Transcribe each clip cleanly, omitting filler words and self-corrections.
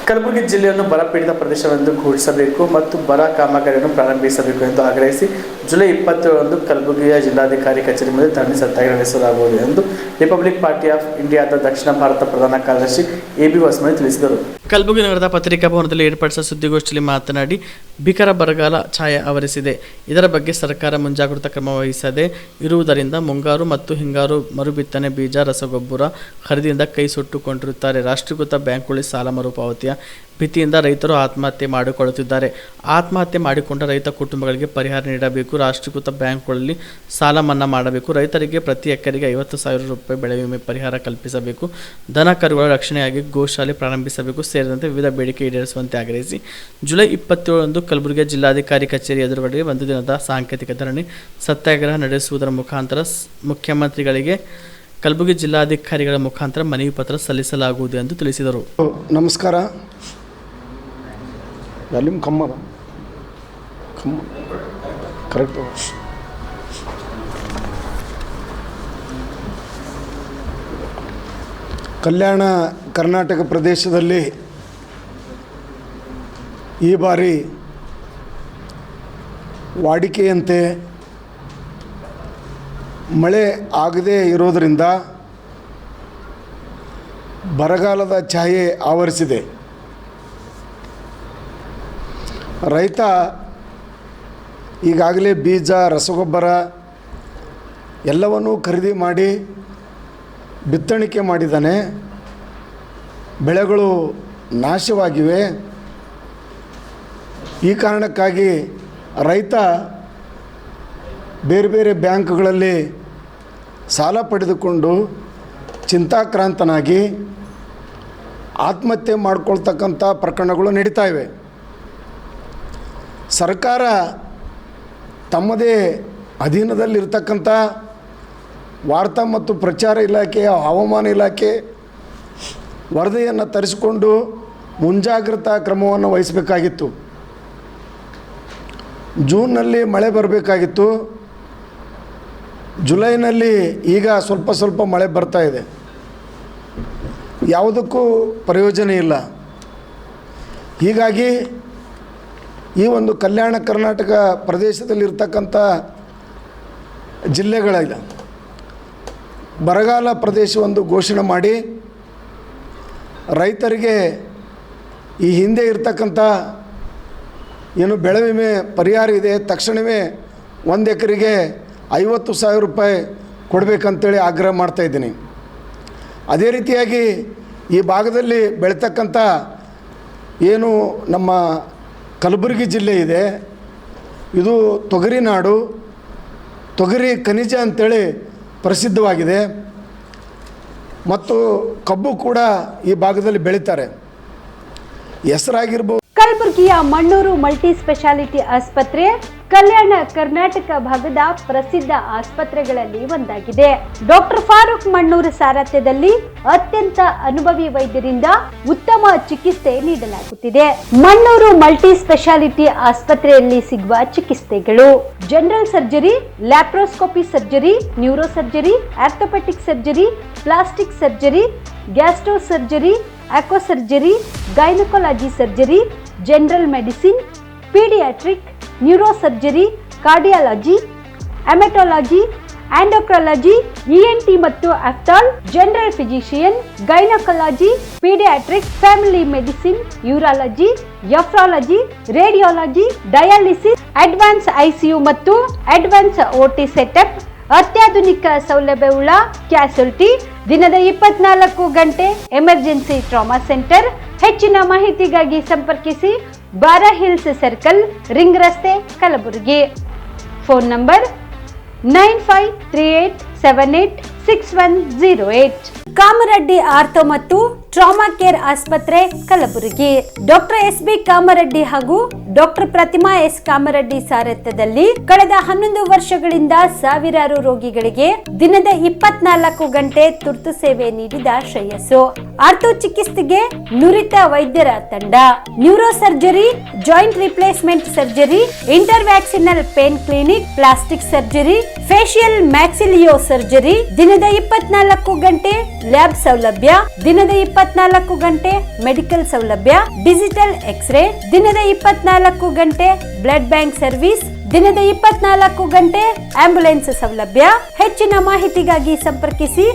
ಕಲಬುರಗಿ ಜಿಲ್ಲೆಯನ್ನು ಬರಪೀಡಿತ ಪ್ರದೇಶವೆಂದು ಘೋಷಿಸಬೇಕು ಮತ್ತು ಬರ ಕಾಮಗಾರಿಯನ್ನು ಪ್ರಾರಂಭಿಸಬೇಕು ಎಂದು ಆಗ್ರಹಿಸಿ ಜುಲೈ 27ರಂದು ಕಲಬುರಗಿಯ ಜಿಲ್ಲಾಧಿಕಾರಿ ಕಚೇರಿ ಮುಂದೆ ಧರಣಿ ಸತ್ಯಾಗ್ರಹ ನಡೆಸಲಾಗುವುದು ಎಂದು ರಿಪಬ್ಲಿಕ್ ಪಾರ್ಟಿ ಆಫ್ ಇಂಡಿಯಾದ ದಕ್ಷಿಣ ಭಾರತ ಪ್ರಧಾನ ಕಾರ್ಯದರ್ಶಿ ಎಬಿ ಹೊಸಮನಿ ತಿಳಿಸಿದರು. ಕಲಬುರಗಿ ನಗರದ ಪತ್ರಿಕಾ ಭವನದಲ್ಲಿ ಏರ್ಪಡಿಸಿದ ಸುದ್ದಿಗೋಷ್ಠಿಯಲ್ಲಿ ಮಾತನಾಡಿ, ಭೀಕರ ಬರಗಾಲ ಛಾಯೆ ಆವರಿಸಿದೆ. ಇದರ ಬಗ್ಗೆ ಸರ್ಕಾರ ಮುಂಜಾಗ್ರತಾ ಕ್ರಮ ವಹಿಸದೆ ಇರುವುದರಿಂದ ಮುಂಗಾರು ಮತ್ತು ಹಿಂಗಾರು ಮರುಬಿತ್ತನೆ ಬೀಜ, ರಸಗೊಬ್ಬರ ಖರೀದಿಯಿಂದ ಕೈ ಸುಟ್ಟುಕೊಂಡಿರುತ್ತಾರೆ. ರಾಷ್ಟ್ರೀಕೃತ ಬ್ಯಾಂಕ್ಗಳಲ್ಲಿ ಸಾಲ ಮರುಪಾವತಿಯ ಭೀತಿಯಿಂದ ರೈತರು ಆತ್ಮಹತ್ಯೆ ಮಾಡಿಕೊಳ್ಳುತ್ತಿದ್ದಾರೆ. ಆತ್ಮಹತ್ಯೆ ಮಾಡಿಕೊಂಡ ರೈತ ಕುಟುಂಬಗಳಿಗೆ ಪರಿಹಾರ ನೀಡಬೇಕು. ರಾಷ್ಟ್ರೀಕೃತ ಬ್ಯಾಂಕ್ಗಳಲ್ಲಿ ಸಾಲ ಮನ್ನಾ ಮಾಡಬೇಕು. ರೈತರಿಗೆ ಪ್ರತಿ ಎಕರೆಗೆ 50,000 ರೂಪಾಯಿ ಬೆಳೆ ವಿಮೆ ಪರಿಹಾರ ಕಲ್ಪಿಸಬೇಕು. ದನ ಕರುಗಳ ರಕ್ಷಣೆಯಾಗಿ ಗೋಶಾಲೆ ಪ್ರಾರಂಭಿಸಬೇಕು ಸೇರಿದಂತೆ ವಿವಿಧ ಬೇಡಿಕೆ ಈಡೇರಿಸುವಂತೆ ಆಗ್ರಹಿಸಿ ಜುಲೈ 27ರಂದು ಕಲಬುರಗಿಯ ಜಿಲ್ಲಾಧಿಕಾರಿ ಕಚೇರಿ ಎದುರುಗಡೆ ಒಂದು ದಿನದ ಸಾಂಕೇತಿಕ ಧರಣಿ ಸತ್ಯಾಗ್ರಹ ನಡೆಸುವುದರ ಮುಖಾಂತರ ಮುಖ್ಯಮಂತ್ರಿಗಳಿಗೆ ಕಲಬುರಗಿ ಜಿಲ್ಲಾಧಿಕಾರಿಗಳ ಮುಖಾಂತರ ಮನವಿ ಪತ್ರ ಸಲ್ಲಿಸಲಾಗುವುದು ಎಂದು ತಿಳಿಸಿದರು. ನಮಸ್ಕಾರ. ವಾಲ್ಯೂಮ್ ಕಮ್ಮ ಕರೆಕ್ಟ್. ಕಲ್ಯಾಣ ಕರ್ನಾಟಕ ಪ್ರದೇಶದಲ್ಲಿ ಈ ಬಾರಿ ವಾಡಿಕೆಯಂತೆ ಮಳೆ ಆಗದೇ ಇರೋದರಿಂದ ಬರಗಾಲದ ಛಾಯೆ ಆವರಿಸಿದೆ. ರೈತ ಈಗಾಗಲೇ ಬೀಜ, ರಸಗೊಬ್ಬರ ಎಲ್ಲವನ್ನೂ ಖರೀದಿ ಮಾಡಿ ಬಿತ್ತಣಿಕೆ ಮಾಡಿದ್ದಾನೆ. ಬೆಳೆಗಳು ನಾಶವಾಗಿವೆ. ಈ ಕಾರಣಕ್ಕಾಗಿ ರೈತ ಬೇರೆ ಬೇರೆ ಬ್ಯಾಂಕ್ಗಳಲ್ಲಿ ಸಾಲ ಪಡೆದುಕೊಂಡು ಚಿಂತಾಕ್ರಾಂತನಾಗಿ ಆತ್ಮಹತ್ಯೆ ಮಾಡಿಕೊಳ್ತಕ್ಕಂಥ ಪ್ರಕರಣಗಳು ನಡೀತಾ ಇವೆ. ಸರ್ಕಾರ ತಮ್ಮದೇ ಅಧೀನದಲ್ಲಿರ್ತಕ್ಕಂಥ ವಾರ್ತಾ ಮತ್ತು ಪ್ರಚಾರ ಇಲಾಖೆಯ ಹವಾಮಾನ ಇಲಾಖೆ ವರದಿಯನ್ನು ತರಿಸಿಕೊಂಡು ಮುಂಜಾಗ್ರತಾ ಕ್ರಮವನ್ನು ವಹಿಸಬೇಕಾಗಿತ್ತು. ಜೂನ್ನಲ್ಲಿ ಮಳೆ ಬರಬೇಕಾಗಿತ್ತು. ಜುಲೈನಲ್ಲಿ ಈಗ ಸ್ವಲ್ಪ ಸ್ವಲ್ಪ ಮಳೆ ಬರ್ತಾ ಇದೆ. ಯಾವುದಕ್ಕೂ ಪ್ರಯೋಜನ ಇಲ್ಲ. ಹೀಗಾಗಿ ಈ ಒಂದು ಕಲ್ಯಾಣ ಕರ್ನಾಟಕ ಪ್ರದೇಶದಲ್ಲಿರ್ತಕ್ಕಂಥ ಜಿಲ್ಲೆಗಳಿಲ್ಲ ಬರಗಾಲ ಪ್ರದೇಶವೊಂದು ಘೋಷಣೆ ಮಾಡಿ ರೈತರಿಗೆ ಈ ಹಿಂದೆ ಇರ್ತಕ್ಕಂಥ ಏನು ಬೆಳೆ ವಿಮೆ ಪರಿಹಾರ ಇದೆ, ತಕ್ಷಣವೇ 1 ಎಕರೆಗೆ 50,000 ರೂಪಾಯಿ ಕೊಡಬೇಕಂತೇಳಿ ಆಗ್ರಹ ಮಾಡ್ತಾಯಿದ್ದೀನಿ. ಅದೇ ರೀತಿಯಾಗಿ ಈ ಭಾಗದಲ್ಲಿ ಬೆಳೀತಕ್ಕಂಥ ಏನು ನಮ್ಮ ಕಲಬುರಗಿ ಜಿಲ್ಲೆ ಇದೆ, ಇದು ತೊಗರಿ ನಾಡು, ತೊಗರಿ ಖನಿಜ ಅಂತೇಳಿ ಪ್ರಸಿದ್ಧವಾಗಿದೆ ಮತ್ತು ಕಬ್ಬು ಕೂಡ ಈ ಭಾಗದಲ್ಲಿ ಬೆಳೀತಾರೆ. ಹೆಸರಾಗಿರ್ಬೋದು. ಕಲಬುರಗಿಯ ಮಣ್ಣೂರು ಮಲ್ಟಿ ಸ್ಪೆಷಾಲಿಟಿ ಆಸ್ಪತ್ರೆ ಕಲ್ಯಾಣ ಕರ್ನಾಟಕ ಭಾಗದ ಪ್ರಸಿದ್ಧ ಆಸ್ಪತ್ರೆಗಳಲ್ಲಿ ಒಂದಾಗಿದೆ. ಡಾಕ್ಟರ್ ಫಾರೂಕ್ ಮಣ್ಣೂರು ಸಾರಥ್ಯದಲ್ಲಿ ಅತ್ಯಂತ ಅನುಭವಿ ವೈದ್ಯರಿಂದ ಉತ್ತಮ ಚಿಕಿತ್ಸೆ ನೀಡಲಾಗುತ್ತಿದೆ. ಮಣ್ಣೂರು ಮಲ್ಟಿ ಸ್ಪೆಷಾಲಿಟಿ ಆಸ್ಪತ್ರೆಯಲ್ಲಿ ಸಿಗುವ ಚಿಕಿತ್ಸೆಗಳು: general surgery, laparoscopy surgery, neuro surgery, orthopaedic surgery, plastic surgery, gastro surgery, aqua surgery, gynaecology surgery, general medicine, paediatric, neuro surgery, cardiology, haematology, endocrinology, ENT ಮತ್ತು ophthal, general physician, gynaecology, paediatric, family medicine, urology, nephrology, radiology, dialysis, advance ICU ಮತ್ತು advance OT setup, ಅತ್ಯಾಧುನಿಕ ಸೌಲಭ್ಯವುಳ್ಳ ಕ್ಯಾಸುಲಿಟಿ, ದಿನದ 24 ಗಂಟೆ emergency trauma centre. ಹೆಚ್ಚಿನ ಮಾಹಿತಿಗಾಗಿ ಸಂಪರ್ಕಿಸಿ ಬಾರಾ hills circle, ring ರಸ್ತೆ, Kalaburagi. Phone number 9538786108. Kamareddy ortho ಮತ್ತು ಟ್ರಾಮಾ ಕೇರ್ ಆಸ್ಪತ್ರೆ, ಕಲಬುರಗಿ. ಡಾಕ್ಟರ್ SB ಕಾಮರೆಡ್ಡಿ ಹಾಗೂ ಡಾಕ್ಟರ್ ಪ್ರತಿಮಾ S ಕಾಮರೆಡ್ಡಿ ಸಾರಥ್ಯದಲ್ಲಿ ಕಳೆದ 11 ವರ್ಷಗಳಿಂದ ಸಾವಿರಾರು ರೋಗಿಗಳಿಗೆ ದಿನದ 24 ಗಂಟೆ ತುರ್ತು ಸೇವೆ ನೀಡಿದ ಶ್ರೇಯಸ್ಸು. ಆರ್ಥೋ ಚಿಕಿತ್ಸೆಗೆ ನುರಿತ ವೈದ್ಯರ ತಂಡ. Neuro surgery, joint replacement surgery, interventional pain clinic, plastic surgery, facial maxillo surgery, ದಿನದ 24 ಗಂಟೆ ಲ್ಯಾಬ್ ಸೌಲಭ್ಯ, ದಿನದ 24 24 ಗಂಟೆ ಮೆಡಿಕಲ್ ಸೌಲಭ್ಯ, ಡಿಜಿಟಲ್ ಎಕ್ಸ್ರೇ, ದಿನದ 24 ಗಂಟೆ ಬ್ಲಡ್ ಬ್ಯಾಂಕ್ ಸರ್ವಿಸ್, ದಿನದ 24 ಗಂಟೆ ಆಂಬ್ಯುಲೆನ್ಸ್ ಸೌಲಭ್ಯ. ಹೆಚ್ಚಿನ ಮಾಹಿತಿಗಾಗಿ ಸಂಪರ್ಕಿಸಿ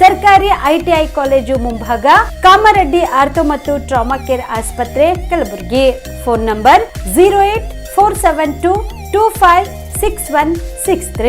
ಸರ್ಕಾರಿ ITI ಕಾಲೇಜು ಮುಂಭಾಗ, ಕಾಮರೆಡ್ಡಿ ಆರ್ಥೋ ಮತ್ತು ಟ್ರಾಮಾ ಕೇರ್ ಆಸ್ಪತ್ರೆ, ಕಲಬುರಗಿ. Phone number 084722566163.